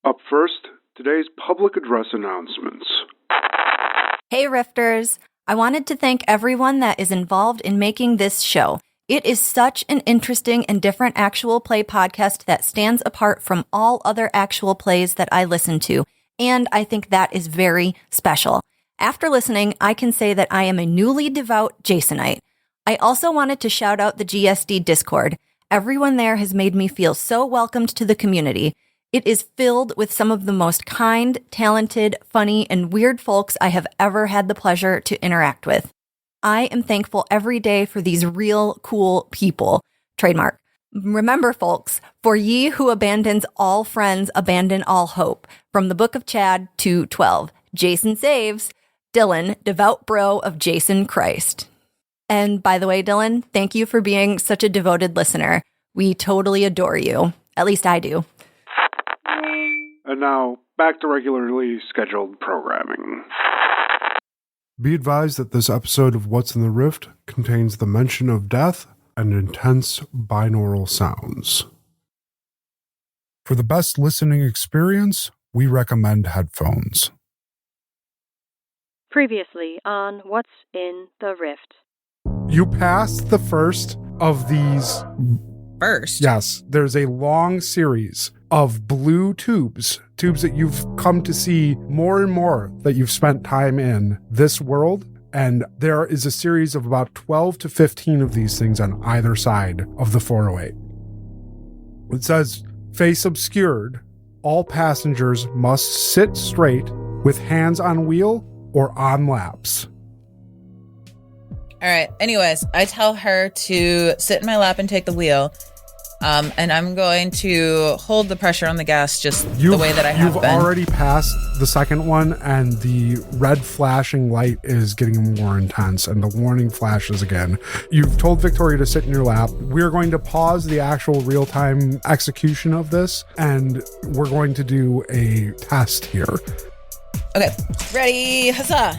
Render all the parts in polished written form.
Up first, today's public address announcements. Hey, Rifters. I wanted to thank everyone that is involved in making this show. It is such an interesting and different actual play podcast that stands apart from all other actual plays that I listen to, and I think that is very special. After listening, I can say that I am a newly devout Jasonite. I also wanted to shout out the GSD Discord. Everyone there has made me feel so welcomed to the community. It is filled with some of the most kind, talented, funny, and weird folks I have ever had the pleasure to interact with. I am thankful every day for these real cool people. Trademark. Remember, folks, for ye who abandons all friends, abandon all hope. From the Book of Chad 2:12. Jason saves. Dylan, devout bro of Jason Christ. And by the way, Dylan, thank you for being such a devoted listener. We totally adore you. At least I do. And now, back to regularly scheduled programming. Be advised that this episode of What's in the Rift contains the mention of death and intense binaural sounds. For the best listening experience, we recommend headphones. Previously on What's in the Rift. You passed the first of these. First? Yes, there's a long series of blue tubes that you've come to see more and more that you've spent time in this world. And there is a series of about 12 to 15 of these things on either side of the 408. It says, face obscured, all passengers must sit straight with hands on wheel or on laps. All right. Anyways, I tell her to sit in my lap and take the wheel. And I'm going to hold the pressure on the gas just the way that I have been. You've already passed the second one, and the red flashing light is getting more intense, and the warning flashes again. You've told Victoria to sit in your lap. We're going to pause the actual real-time execution of this, and we're going to do a test here. Okay. Ready? Huzzah!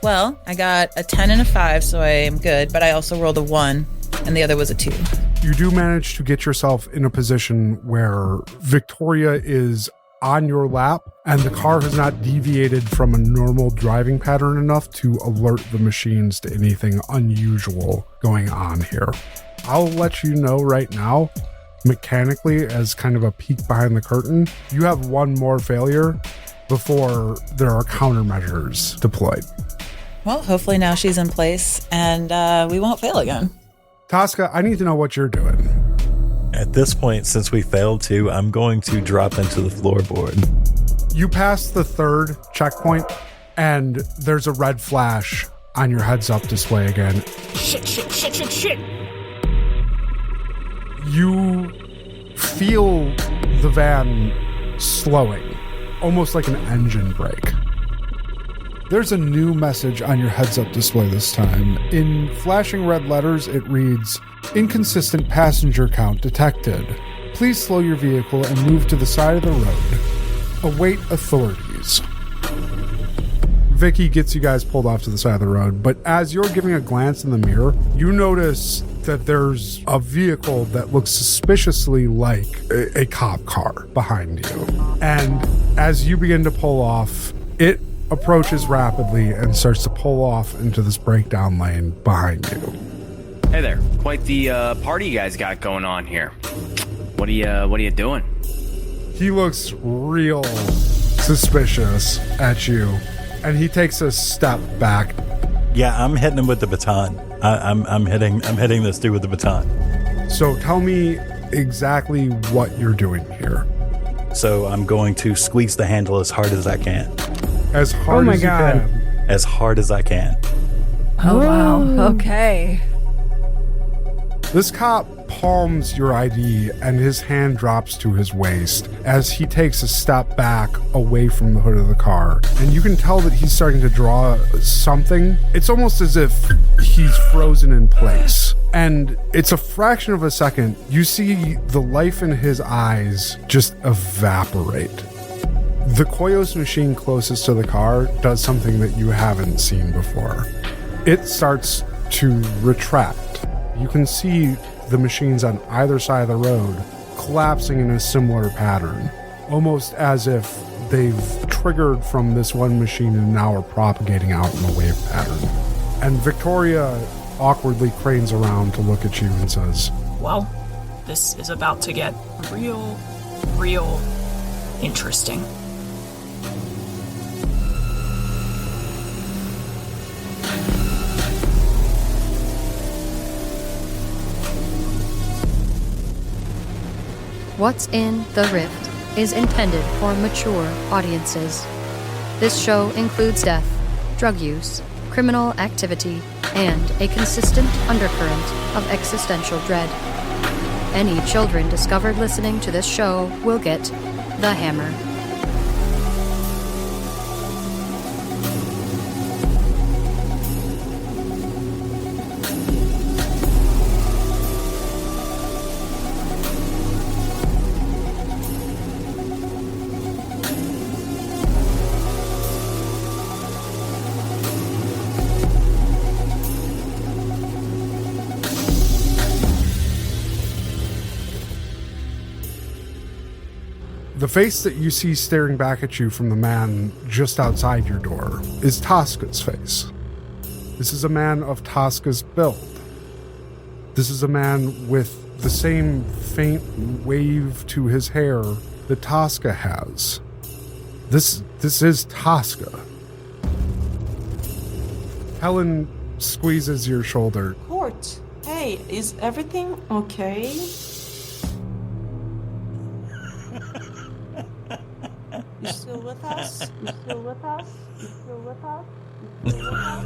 Well, I got a 10 and a 5, so I am good, but I also rolled a 1, and the other was a 2. You do manage to get yourself in a position where Victoria is on your lap and the car has not deviated from a normal driving pattern enough to alert the machines to anything unusual going on here. I'll let you know right now, mechanically, as kind of a peek behind the curtain, you have one more failure before there are countermeasures deployed. Well, hopefully now she's in place and we won't fail again. Toska, I need to know what you're doing. At this point, since we failed to, I'm going to drop into the floorboard. You pass the third checkpoint, and there's a red flash on your heads-up display again. Shit. You feel the van slowing, almost like an engine brake. There's a new message on your heads-up display this time. In flashing red letters, it reads, "Inconsistent passenger count detected. Please slow your vehicle and move to the side of the road. Await authorities." Vicky gets you guys pulled off to the side of the road, but as you're giving a glance in the mirror, you notice that there's a vehicle that looks suspiciously like a cop car behind you. And as you begin to pull off, it approaches rapidly and starts to pull off into this breakdown lane behind you. Hey there, quite the party you guys got going on here. What are you doing? He looks real suspicious at you, and he takes a step back. Yeah, I'm hitting him with the baton. I'm hitting this dude with the baton. So tell me exactly what you're doing here. So I'm going to squeeze the handle as hard as I can. As hard as you can. As hard as I can. Oh, wow. Okay. This cop palms your ID and his hand drops to his waist as he takes a step back away from the hood of the car. And you can tell that he's starting to draw something. It's almost as if he's frozen in place. And it's a fraction of a second. You see the life in his eyes just evaporate. The Koyos machine closest to the car does something that you haven't seen before. It starts to retract. You can see the machines on either side of the road collapsing in a similar pattern. almost as if they've triggered from this one machine and now are propagating out in a wave pattern. And Victoria awkwardly cranes around to look at you and says, Well, this is about to get real interesting. What's in the Rift is intended for mature audiences. This show includes death, drug use, criminal activity, and a consistent undercurrent of existential dread. Any children discovered listening to this show will get the hammer. The face that you see staring back at you from the man just outside your door is Toska's face. This is a man of Toska's build. This is a man with the same faint wave to his hair that Toska has. This is Toska. Helen squeezes your shoulder. Court, hey, is everything okay? You still with us? You still with us? You still with us? You still with us?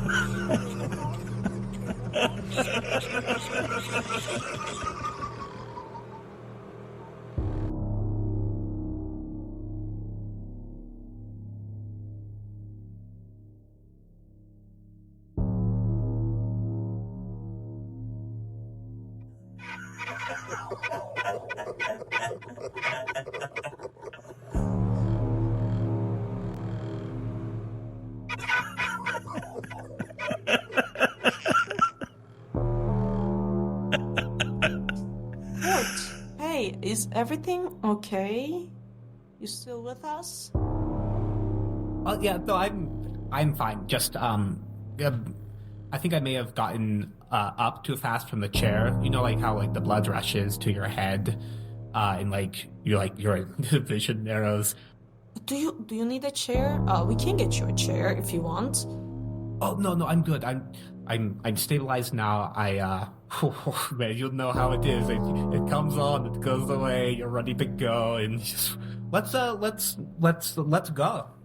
Is everything okay? You still with us? Oh yeah, no, I'm fine. Just I think I may have gotten up too fast from the chair. You know, like how like the blood rushes to your head, and your vision narrows. Do you need a chair? We can get you a chair if you want. Oh no, I'm good. I'm stabilized now. Man, you'll know how it is. It comes on, it goes away. You're ready to go, and just let's go.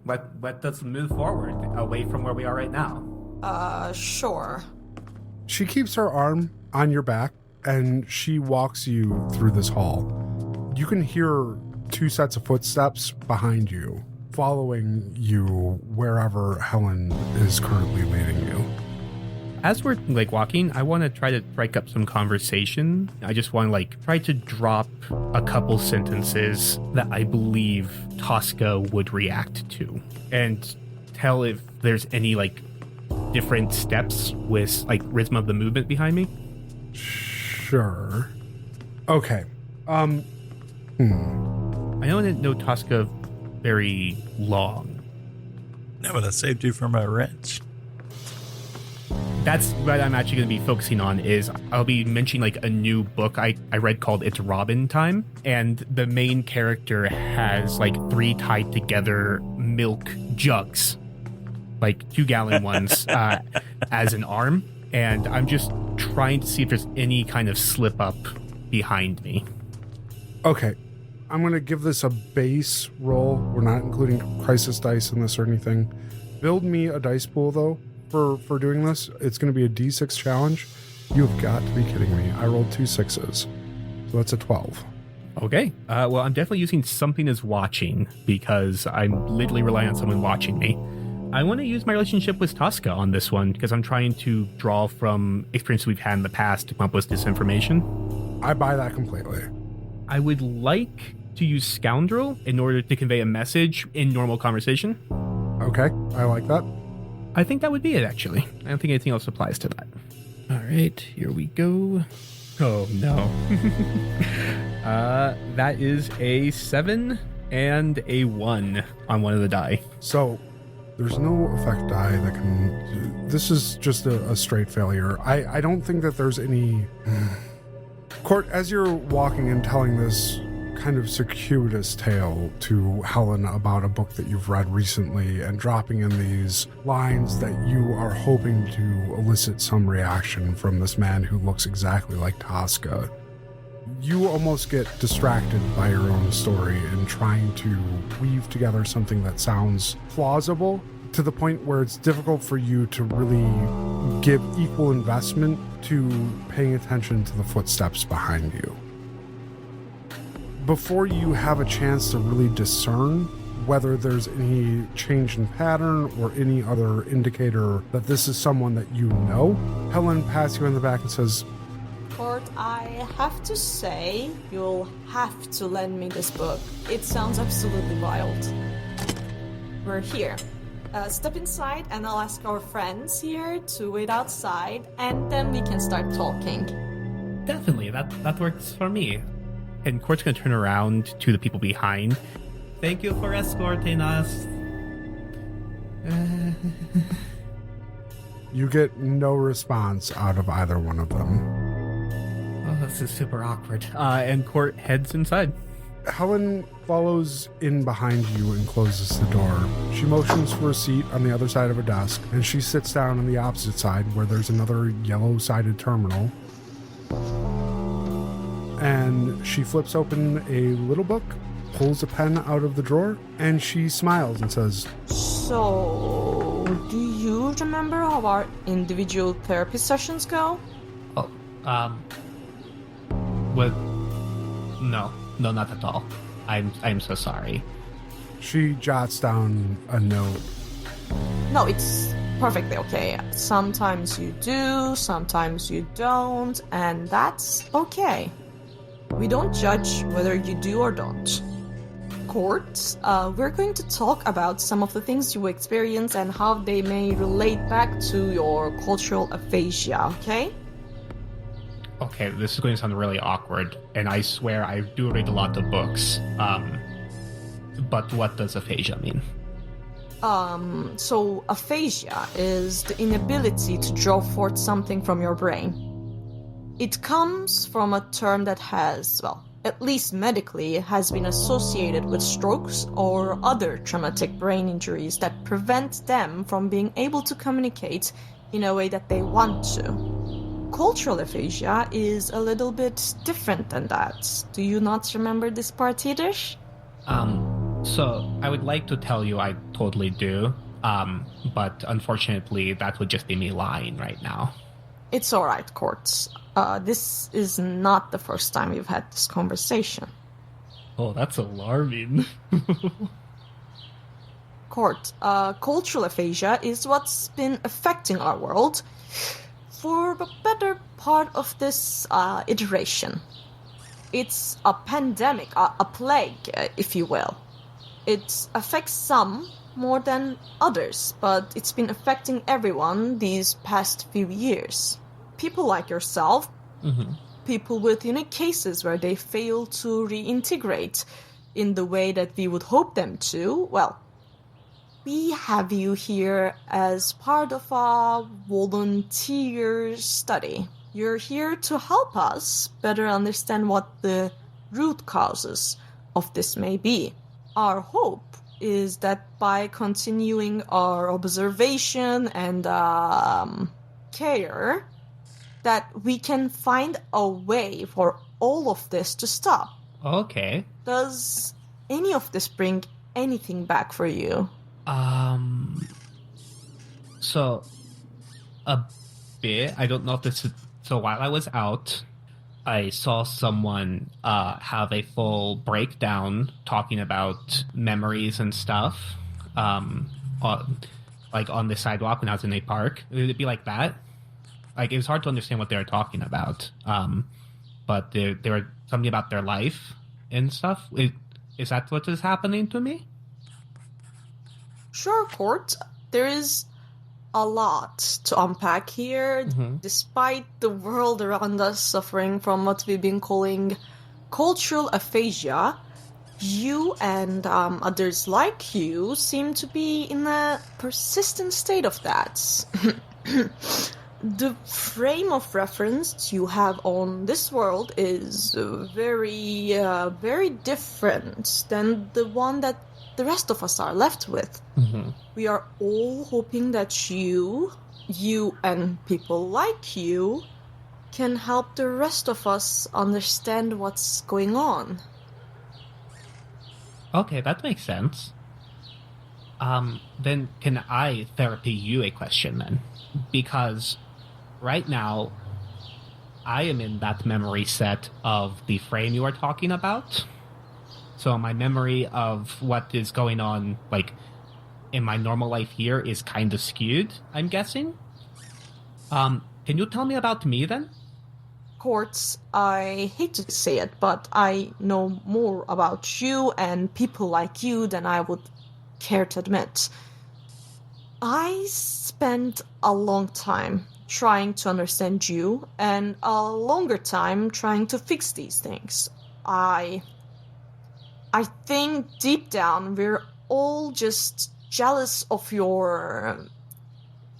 Let us move forward away from where we are right now. Sure. She keeps her arm on your back and she walks you through this hall. You can hear two sets of footsteps behind you, following you wherever Helen is currently leading you. As we're walking, I want to try to strike up some conversation. I just want to try to drop a couple sentences that I believe Toska would react to, and tell if there's any different steps with rhythm of the movement behind me. Sure. Okay. I don't know Toska very long. No, but I saved you from a wrench. That's what I'm actually going to be focusing on. Is I'll be mentioning a new book I read called It's Robin Time, and the main character has 3 tied together milk jugs, 2-gallon ones, as an arm, and I'm just trying to see if there's any kind of slip up behind me. Okay, I'm going to give this a base roll. We're not including crisis dice in this or anything. Build me a dice pool though. For doing this, it's going to be a D6 challenge. You've got to be kidding me. I rolled 2 6s. So that's a 12. Okay. Well, I'm definitely using something as watching because I'm literally relying on someone watching me. I want to use my relationship with Toska on this one because I'm trying to draw from experiences we've had in the past to come up with this information. I buy that completely. I would like to use scoundrel in order to convey a message in normal conversation. Okay, I like that. I think that would be it, actually. I don't think anything else applies to that. All right, here we go. Oh, no. That is a 7 And a 1 on one of the die. So, there's no effect die that can... This is just a straight failure. I don't think that there's any... Court, as you're walking and telling this kind of circuitous tale to Helen about a book that you've read recently and dropping in these lines that you are hoping to elicit some reaction from this man who looks exactly like Toska, you almost get distracted by your own story and trying to weave together something that sounds plausible to the point where it's difficult for you to really give equal investment to paying attention to the footsteps behind you. Before you have a chance to really discern whether there's any change in pattern or any other indicator that this is someone that you know, Helen pats you in the back and says, Court, I have to say, you'll have to lend me this book. It sounds absolutely wild. We're here. Step inside and I'll ask our friends here to wait outside and then we can start talking. Definitely, that works for me. And Court's gonna turn around to the people behind. Thank you for escorting us. You get no response out of either one of them. Oh, this is super awkward. And Court heads inside. Helen follows in behind you and closes the door. She motions for a seat on the other side of a desk, and she sits down on the opposite side where there's another yellow-sided terminal. And she flips open a little book, pulls a pen out of the drawer, and she smiles and says, So, do you remember how our individual therapy sessions go? Oh, well, no, not at all. I'm so sorry. She jots down a note. No, it's perfectly okay. Sometimes you do, sometimes you don't, and that's okay. We don't judge whether you do or don't. Court, we're going to talk about some of the things you experience and how they may relate back to your cultural aphasia, okay? Okay, this is going to sound really awkward, and I swear I do read a lot of books. But what does aphasia mean? So aphasia is the inability to draw forth something from your brain. It comes from a term that has, well, at least medically, has been associated with strokes or other traumatic brain injuries that prevent them from being able to communicate in a way that they want to. Cultural aphasia is a little bit different than that. Do you not remember this part either? So I would like to tell you I totally do, but unfortunately that would just be me lying right now. It's alright, Court. This is not the first time we've had this conversation. Oh, that's alarming. Court, cultural aphasia is what's been affecting our world for the better part of this iteration. It's a pandemic, a plague, if you will. It affects some more than others, but it's been affecting everyone these past few years. People like yourself, people with unique cases where they fail to reintegrate in the way that we would hope them to, well, we have you here as part of a volunteer study. You're here to help us better understand what the root causes of this may be. Our hope is that by continuing our observation and care, that we can find a way for all of this to stop. Okay. Does any of this bring anything back for you? So, a bit. I don't know if this is... So while I was out, I saw someone have a full breakdown talking about memories and stuff, like on the sidewalk when I was in a park. It'd be like that. Like, it was hard to understand what they were talking about, but they were something about their life and stuff. Is that what is happening to me? Sure, Court. There is a lot to unpack here. Despite the world around us suffering from what we've been calling cultural aphasia, You and others like you seem to be in a persistent state of that. The frame of reference you have on this world is very different than the one that the rest of us are left with. Mm-hmm. We are all hoping that you and people like you can help the rest of us understand what's going on. Okay, that makes sense. Then can I therapy you a question then? Because right now, I am in that memory set of the frame you are talking about. So my memory of what is going on, like, in my normal life here is kind of skewed, I'm guessing. Can you tell me about me then? Courts, I hate to say it, but I know more about you and people like you than I would care to admit. I spent a long time trying to understand you and a longer time trying to fix these things. I think deep down we're all just jealous of your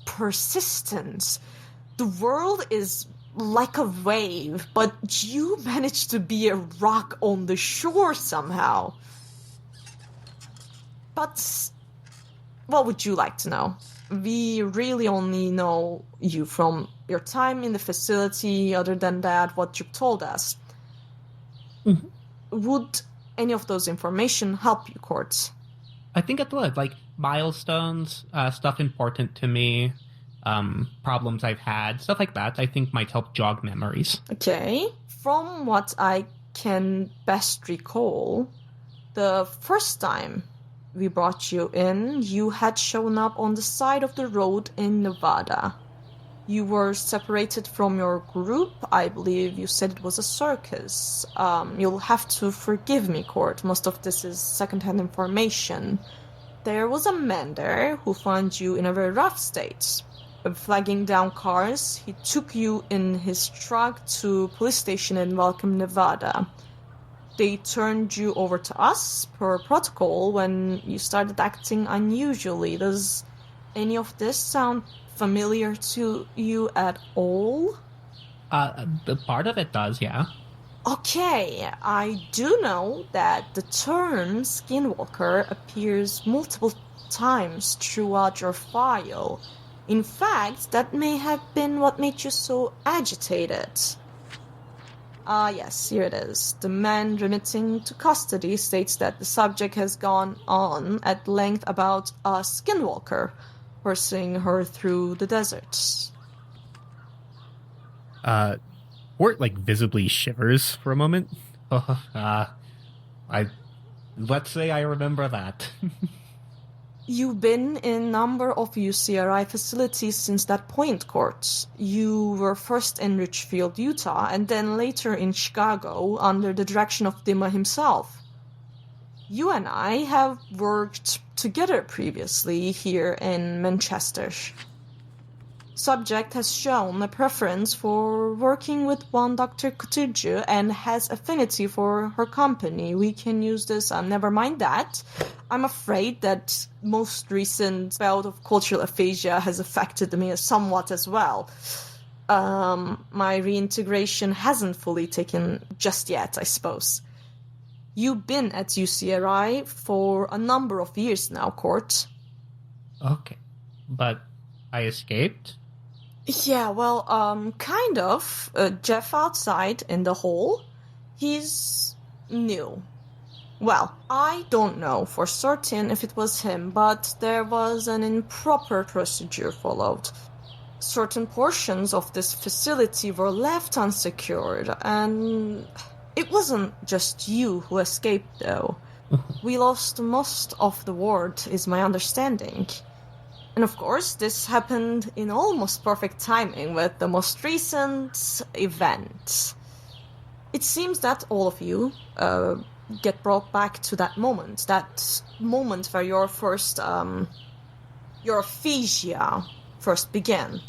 persistence. The world is like a wave, but you managed to be a rock on the shore somehow. But what would you like to know? We really only know you from your time in the facility. Other than that, what you've told us. Mm-hmm. Would any of those information help you, Courts? I think it would. Like, milestones, stuff important to me, problems I've had, stuff like that, I think might help jog memories. Okay. From what I can best recall, the first time we brought you in, you had shown up on the side of the road in Nevada. You were separated from your group. I believe you said it was a circus. You'll have to forgive me, Court. Most of this is secondhand information. There was a man there who found you in a very rough state. Flagging down cars, he took you in his truck to police station in Welcome, Nevada. They turned you over to us per protocol when you started acting unusually. Does any of this sound familiar to you at all? The part of it does, yeah. Okay, I do know that the term Skinwalker appears multiple times throughout your file. In fact, that may have been what made you so agitated. Yes, here it is. The man remitting to custody states that the subject has gone on at length about a Skinwalker pursuing her through the deserts. Wort, like, visibly shivers for a moment. Let's say I remember that. You've been in a number of UCRI facilities since that point, Court. You were first in Richfield, Utah, and then later in Chicago under the direction of Dima himself. You and I have worked together previously here in Manchester. Subject has shown a preference for working with one Dr. Kutuju and has affinity for her company. We can use this, never mind that. I'm afraid that most recent bout of cultural aphasia has affected me somewhat as well. My reintegration hasn't fully taken just yet, I suppose. You've been at UCRI for a number of years now, Court. Okay, but I escaped? Yeah, well, kind of. Jeff outside in the hall, he's new. Well, I don't know for certain if it was him, but there was an improper procedure followed. Certain portions of this facility were left unsecured, and it wasn't just you who escaped, though. We lost most of the ward, is my understanding. And of course, this happened in almost perfect timing with the most recent event. It seems that all of you get brought back to that moment where your first, your aphasia first began.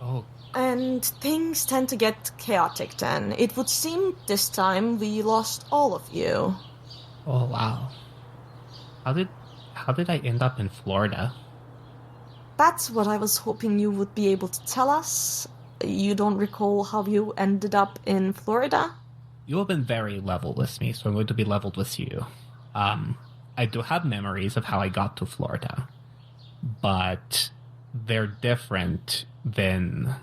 Oh. And things tend to get chaotic then. It would seem this time we lost all of you. Oh, wow. How did I end up in Florida? That's what I was hoping you would be able to tell us. You don't recall how you ended up in Florida? You have been very level with me, so I'm going to be leveled with you. I do have memories of how I got to Florida, but they're different than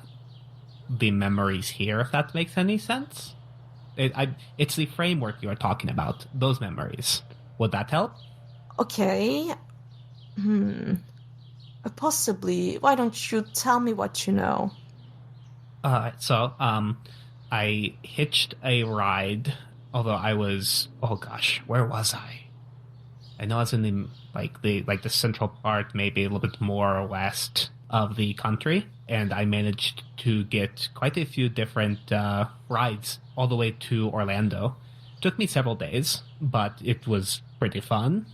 the memories here, if that makes any sense. It's the framework you are talking about, those memories. Would that help? Okay. Possibly. Why don't you tell me what you know? So, I hitched a ride, although I was, oh gosh, where was I? I know I was in the central part, maybe a little bit more west of the country, and I managed to get quite a few different rides all the way to Orlando. Took me several days, but it was pretty fun.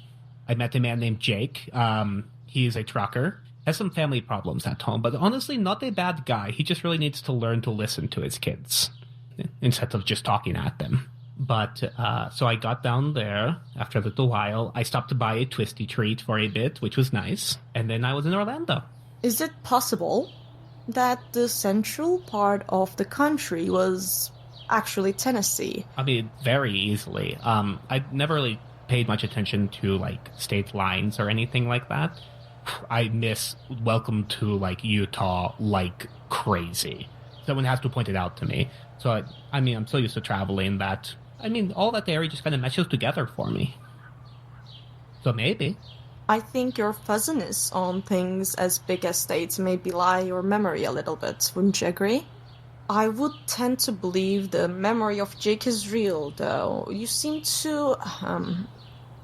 I met a man named Jake. He's a trucker. Has some family problems at home, but honestly not a bad guy. He just really needs to learn to listen to his kids instead of just talking at them. But so I got down there after a little while. I stopped to buy a twisty treat for a bit, which was nice. And then I was in Orlando. Is it possible that the central part of the country was actually Tennessee? I mean, very easily. I never really paid much attention to like state lines or anything like that. I miss Welcome to like Utah like crazy. Someone has to point it out to me. So I'm so used to traveling that all that area just kind of meshes together for me. So maybe. I think your fuzziness on things as big as states may belie your memory a little bit, wouldn't you agree? I would tend to believe the memory of Jake is real, though. You seem to,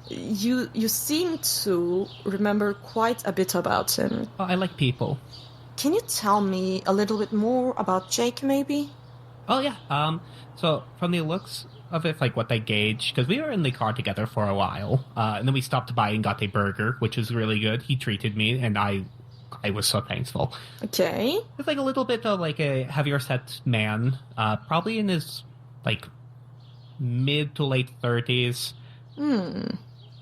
You seem to remember quite a bit about him. Oh, I like people. Can you tell me a little bit more about Jake, maybe? Oh, yeah. So from the looks of it, like what I gauge, because we were in the car together for a while, and then we stopped by and got a burger, which was really good. He treated me, and I was so thankful. Okay. It's like a little bit of like a heavier set man, probably in his like mid to late 30s.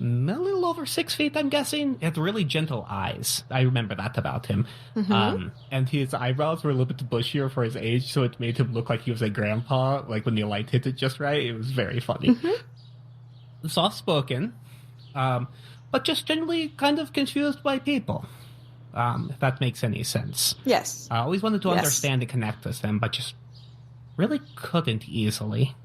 A little over 6 feet, I'm guessing. He had really gentle eyes. I remember that about him. Mm-hmm. And his eyebrows were a little bit bushier for his age, so it made him look like he was a grandpa, like when the light hit it just right. It was very funny. Mm-hmm. Soft-spoken, but just generally kind of confused by people, if that makes any sense. Yes. I always wanted to understand and connect with them, but just really couldn't easily.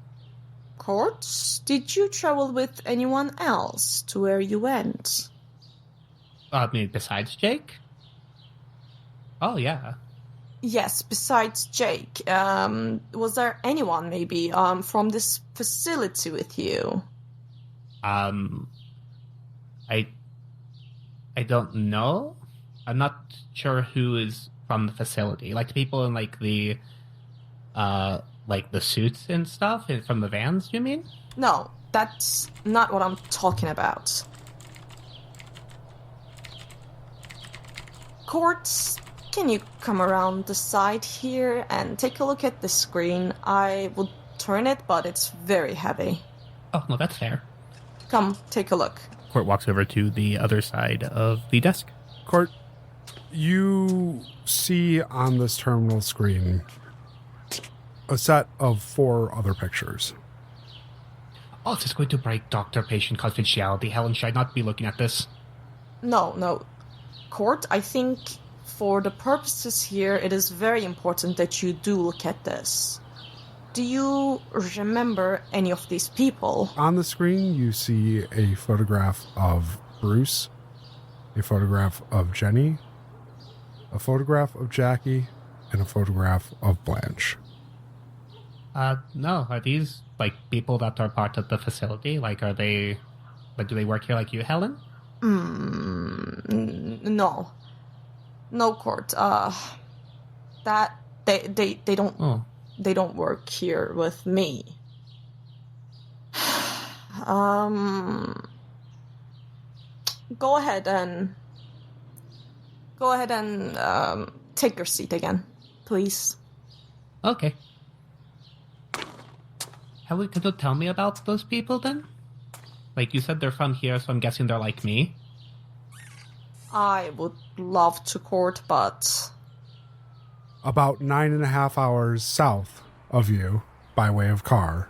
Courts, did you travel with anyone else to where you went? Besides Jake? Oh, yeah. Yes, besides Jake. Was there anyone, maybe, from this facility with you? I don't know. I'm not sure who is from the facility. Like, the people in, like the suits and stuff from the vans, you mean? No, that's not what I'm talking about. Courts, can you come around the side here and take a look at the screen? I would turn it, but it's very heavy. Oh, no, that's fair. Come, take a look. Court walks over to the other side of the desk. Court, you see on this terminal screen a set of 4 other pictures. Oh, this is going to break doctor-patient confidentiality. Helen, should I not be looking at this? No. Court, I think for the purposes here, it is very important that you do look at this. Do you remember any of these people? On the screen, you see a photograph of Bruce, a photograph of Jenny, a photograph of Jackie, and a photograph of Blanche. No. Are these, like, people that are part of the facility? Like, are they... Like, do they work here like you, Helen? No. No, Court. That... They don't... Oh. They don't work here with me. Go ahead and take your seat again, please. Okay. Helen, could you tell me about those people then? Like, you said they're from here, so I'm guessing they're like me? I would love to court, but... About 9.5 hours south of you, by way of car,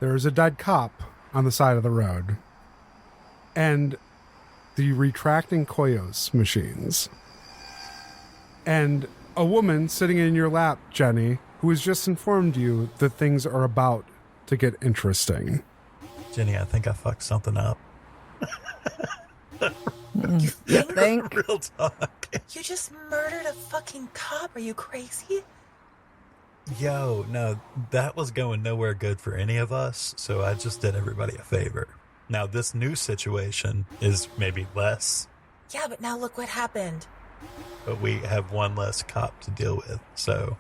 there is a dead cop on the side of the road. And the retracting Koyos machines. And a woman sitting in your lap, Jenny, who has just informed you that things are about to get interesting. Jenny, I think I fucked something up. You think? Real talk. You just murdered a fucking cop. Are you crazy? Yo, no, that was going nowhere good for any of us, so I just did everybody a favor. Now, this new situation is maybe less. Yeah, but now look what happened. But we have one less cop to deal with, so...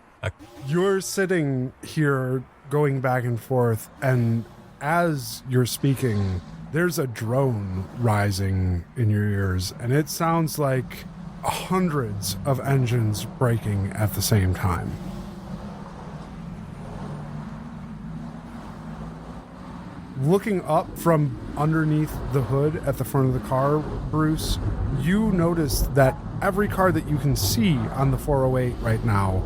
You're sitting here going back and forth, and as you're speaking, there's a drone rising in your ears, and it sounds like hundreds of engines braking at the same time. Looking up from underneath the hood at the front of the car, Bruce, you notice that every car that you can see on the 408 right now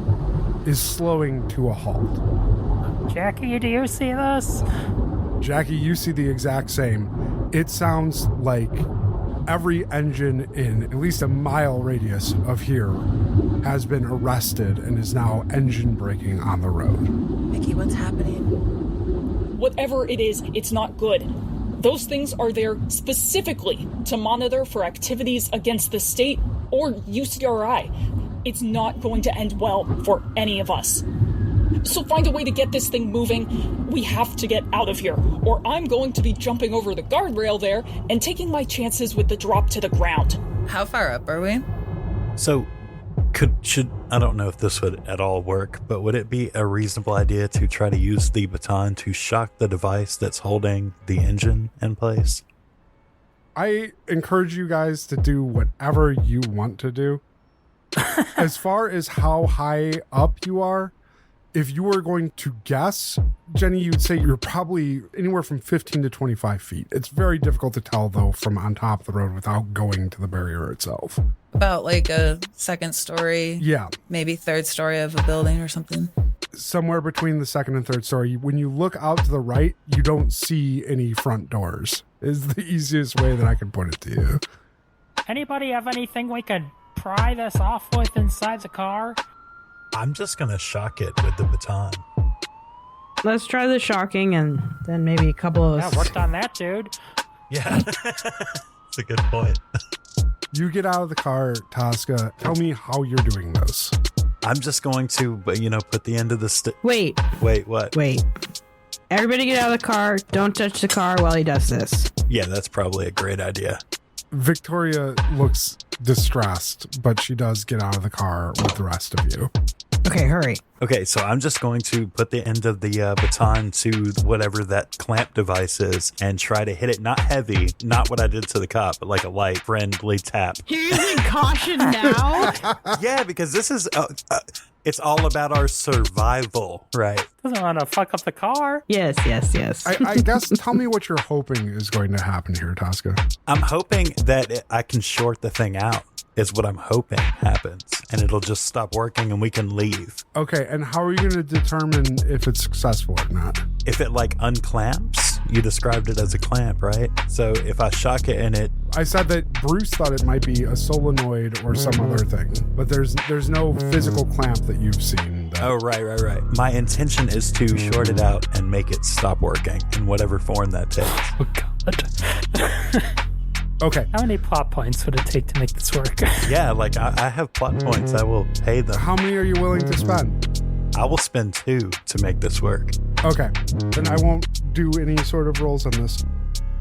is slowing to a halt. Jackie, do you see this? Jackie, you see the exact same. It sounds like every engine in at least a mile radius of here has been arrested and is now engine braking on the road. Mickey, what's happening? Whatever it is, it's not good. Those things are there specifically to monitor for activities against the state or UCRI. It's not going to end well for any of us. So find a way to get this thing moving. We have to get out of here, or I'm going to be jumping over the guardrail there and taking my chances with the drop to the ground. How far up are we? So, I don't know if this would at all work, but would it be a reasonable idea to try to use the baton to shock the device that's holding the engine in place? I encourage you guys to do whatever you want to do. As far as how high up you are, if you were going to guess, Jenny, you'd say you're probably anywhere from 15 to 25 feet. It's very difficult to tell, though, from on top of the road without going to the barrier itself. About like a second story. Yeah. Maybe third story of a building or something. Somewhere between the second and third story. When you look out to the right, you don't see any front doors, is the easiest way that I can put it to you. Anybody have anything we could pry this off with inside the car? I'm just going to shock it with the baton. Let's try the shocking and then maybe a couple of... Yeah, worked on that, dude. Yeah, that's a good point. You get out of the car, Toska. Tell me how you're doing this. I'm just going to, put the end of the stick. Wait, what? Wait. Everybody get out of the car. Don't touch the car while he does this. Yeah, that's probably a great idea. Victoria looks distressed, but she does get out of the car with the rest of you. Okay, hurry. Okay, so I'm just going to put the end of the baton to whatever that clamp device is and try to hit it, not heavy, not what I did to the cop, but like a light, friendly tap. You're using caution now? Yeah, because this is, it's all about our survival, right? Doesn't want to fuck up the car. Yes. I guess tell me what you're hoping is going to happen here, Toska. I'm hoping that I can short the thing out. Is what I'm hoping happens, and it'll just stop working and we can leave. Okay, and how are you going to determine if it's successful or not? If it unclamps, you described it as a clamp, right? So if I shock it and it... I said that Bruce thought it might be a solenoid or some other thing, but there's no physical clamp that you've seen. Oh, right. My intention is to short it out and make it stop working in whatever form that takes. Oh, God. Okay. How many plot points would it take to make this work? Yeah, I have plot points. I will pay them. How many are you willing to spend? I will spend 2 to make this work. Okay. Then I won't do any sort of rolls on this.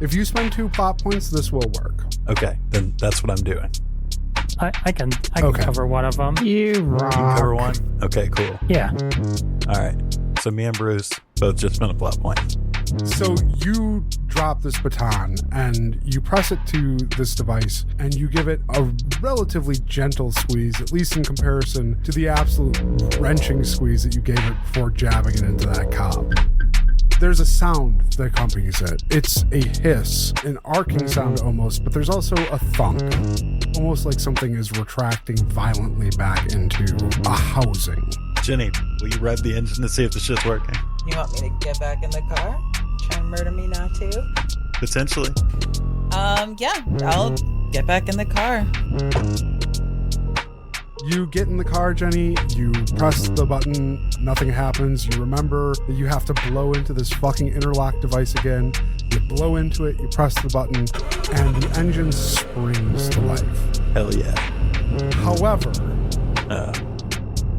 If you spend 2 plot points, this will work. Okay, then that's what I'm doing. I can cover one of them. You rock. You can cover one? Okay, cool. Yeah. All right. So me and Bruce both just spent a plot point. So you drop this baton and you press it to this device and you give it a relatively gentle squeeze, at least in comparison to the absolute wrenching squeeze that you gave it before jabbing it into that cop. there's a sound that accompanies it. It's a hiss, an arcing sound almost, but there's also a thunk, almost like something is retracting violently back into a housing. Jenny, will you rev the engine to see if the shit's working? You want me to get back in the car? Try and murder me now too? Potentially. Yeah, I'll get back in the car. You get in the car, Jenny, you press the button, nothing happens. You remember that you have to blow into this fucking interlock device again. You blow into it, you press the button, and the engine springs to life. Hell yeah. However,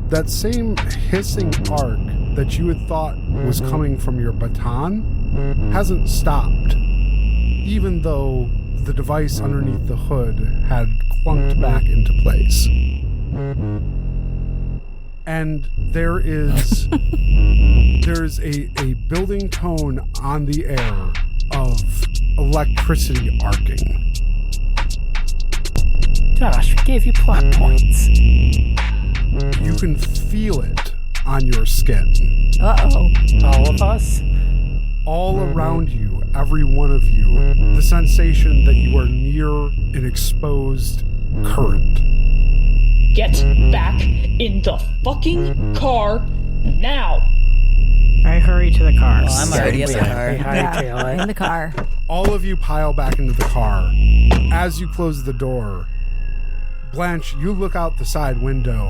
that same hissing arc that you had thought was coming from your baton hasn't stopped, even though the device underneath the hood had clunked back into place. And there's a building tone on the air of electricity arcing. Josh, we gave you plot points. You can feel it on your skin. Uh-oh. All of us? All around you, every one of you, the sensation that you are near an exposed current. Get back in the fucking car now. I hurry to the car. Well, I'm already in the car. In the car. All of you pile back into the car. As you close the door, Blanche, you look out the side window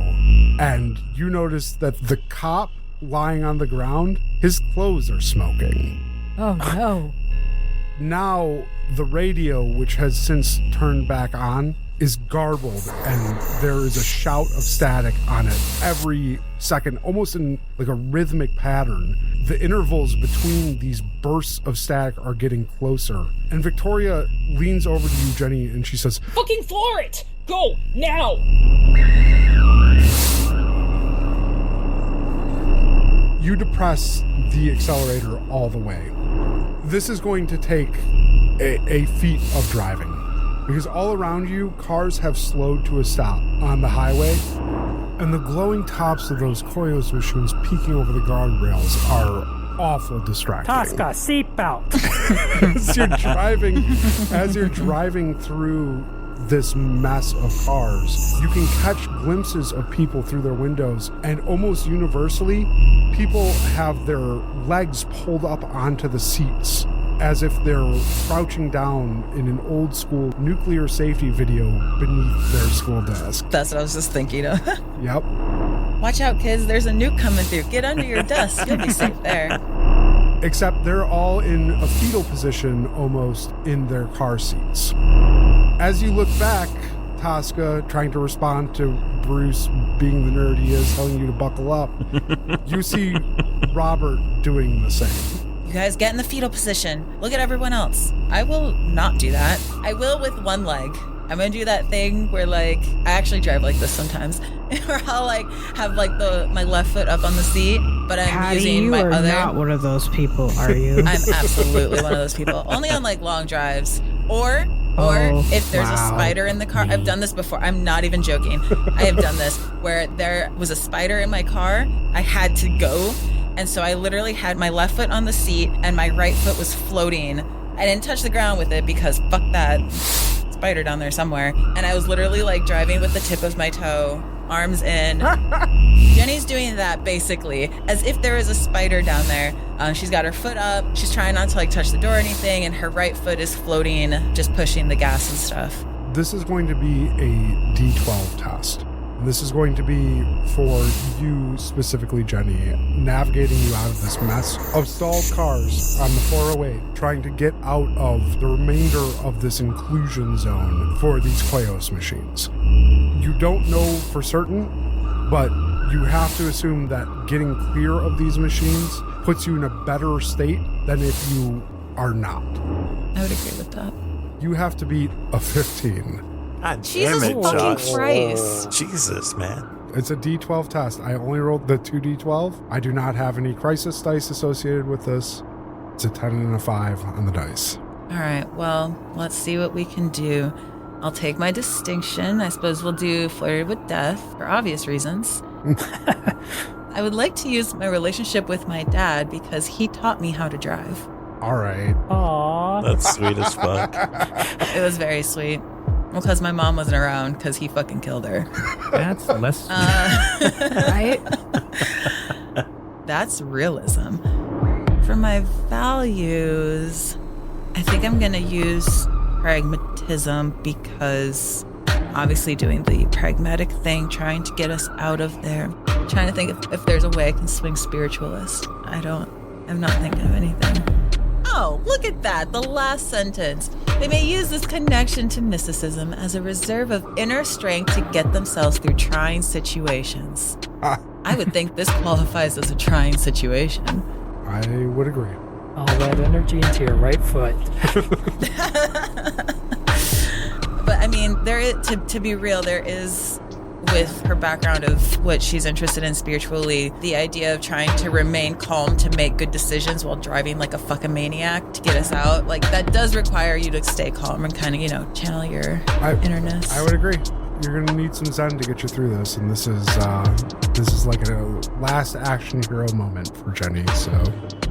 and you notice that the cop lying on the ground, his clothes are smoking. Oh no. Now the radio, which has since turned back on, is garbled and there is a shout of static on it every second, almost in like a rhythmic pattern. The intervals between these bursts of static are getting closer. And Victoria leans over to you, Jenny, and she says, Fucking floor it! Go, now! You depress the accelerator all the way. This is going to take a feat of driving. Because all around you, cars have slowed to a stop on the highway, and the glowing tops of those Koyos machines peeking over the guardrails are awful distracting. Toska, seatbelt. As you're driving through this mess of cars, you can catch glimpses of people through their windows, and almost universally, people have their legs pulled up onto the seats, as if they're crouching down in an old school nuclear safety video beneath their school desk. That's what I was just thinking of. Yep. Watch out, kids. There's a nuke coming through. Get under your desk. You'll be safe there. Except they're all in a fetal position almost in their car seats. As you look back, Toska, trying to respond to Bruce being the nerd he is, telling you to buckle up, you see Robert doing the same. You guys get in the fetal position. Look at everyone else. I will not do that. I will with one leg. I'm gonna do that thing where I actually drive like this sometimes, where I'll have my left foot up on the seat, but I'm Patty, using my other. You are not one of those people, are you? I'm absolutely one of those people. Only on long drives, or if there's a spider in the car. I've done this before. I'm not even joking. I have done this where there was a spider in my car. I had to go. And so I literally had my left foot on the seat and my right foot was floating. I didn't touch the ground with it because fuck that spider down there somewhere. And I was literally driving with the tip of my toe, arms in. Jenny's doing that basically as if there is a spider down there. She's got her foot up. She's trying not to touch the door or anything. And her right foot is floating, just pushing the gas and stuff. This is going to be a D12 test. This is going to be for you specifically, Jenny, navigating you out of this mess of stalled cars on the 408, trying to get out of the remainder of this inclusion zone for these Koyos machines. You don't know for certain, but you have to assume that getting clear of these machines puts you in a better state than if you are not. I would agree with that. You have to beat a 15. God Jesus damn it, fucking Josh. Christ. Jesus, man. It's a D12 test. I only rolled the 2D12. I do not have any crisis dice associated with this. It's a 10 and a 5 on the dice. All right, well, let's see what we can do. I'll take my distinction. I suppose we'll do Flirted with Death for obvious reasons. I would like to use my relationship with my dad because he taught me how to drive. All right. Aww. That's sweet as fuck. It was very sweet. Well, because my mom wasn't around because he fucking killed her. That's less sweet. Right? That's realism. For my values, I think I'm going to use pragmatism because obviously doing the pragmatic thing, trying to get us out of there. Trying to think if there's a way I can swing spiritualist. I'm not thinking of anything. Oh, look at that. The last sentence. They may use this connection to mysticism as a reserve of inner strength to get themselves through trying situations. I would think this qualifies as a trying situation. I would agree. All that energy into your right foot. But I mean, to be real, there is, with her background of what she's interested in spiritually, the idea of trying to remain calm to make good decisions while driving like a fucking maniac to get us out. Like, that does require you to stay calm and kind of, channel your innerness. I would agree. You're going to need some Zen to get you through this, and this is like a last action hero moment for Jenny, so...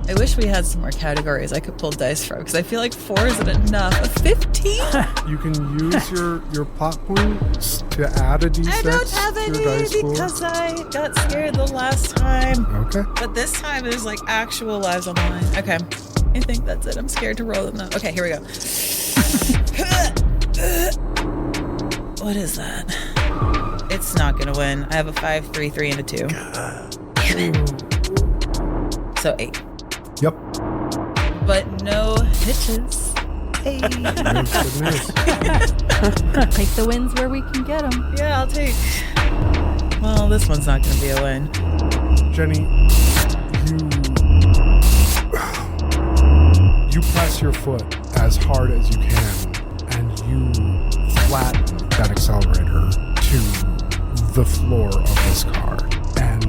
I wish we had some more categories I could pull dice from, because I feel like 4 isn't enough. A 15? You can use your plot points to add a D6 I don't have to your any dice pool. because I got scared the last time. Okay. But this time there's like actual lives on the line. Okay. I think that's it. I'm scared to roll them though. Okay, here we go. What is that? It's not gonna win. I have a 5, 3, 3, and a 2. Damn it. So 8. Yep. But no hitches. Hey. Take the wins where we can get them. Yeah, I'll take. Well, this one's not going to be a win. Jenny, you press your foot as hard as you can, and you flatten that accelerator to the floor of this car, and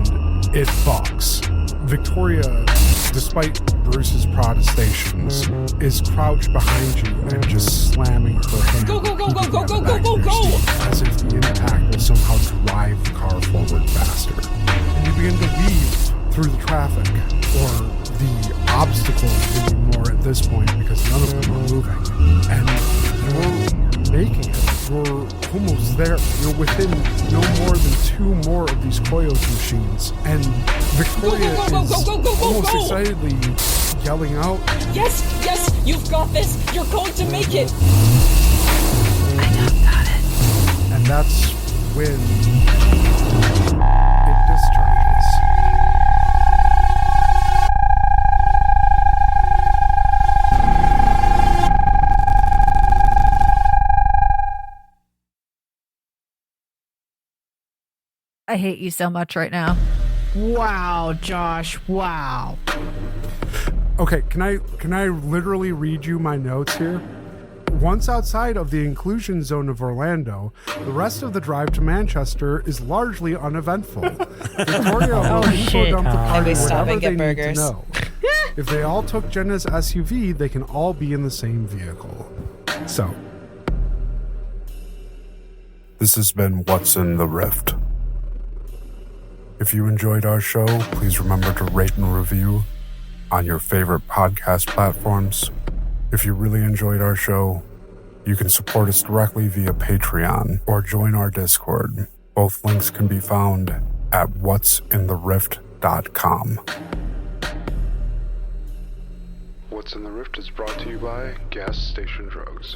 it bucks. Victoria, despite Bruce's protestations, is crouched behind you and just slamming her hand Go, go, go, go, go, go, back go, of your go! seat, as if the impact will somehow drive the car forward faster. And you begin to weave through the traffic, or the obstacles really more at this point because none of them are moving. And you're making it. You're almost there. You're within no more than 2 more of these Koyos machines. And Victoria is almost excitedly yelling out, Yes, yes, you've got this. You're going to make it. I got it. and that's when it discharges. I hate you so much right now. Wow, Josh. Wow. Okay, can I literally read you my notes here? Once outside of the inclusion zone of Orlando, the rest of the drive to Manchester is largely uneventful. Victoria will info dump the party whatever they need to know. If they all took Jenna's SUV, they can all be in the same vehicle. So, this has been What's in the Rift. If you enjoyed our show, please remember to rate and review on your favorite podcast platforms. If you really enjoyed our show, you can support us directly via Patreon or join our Discord. Both links can be found at what'sinthe.rift.com. What's in the Rift is brought to you by Gas Station Drugs.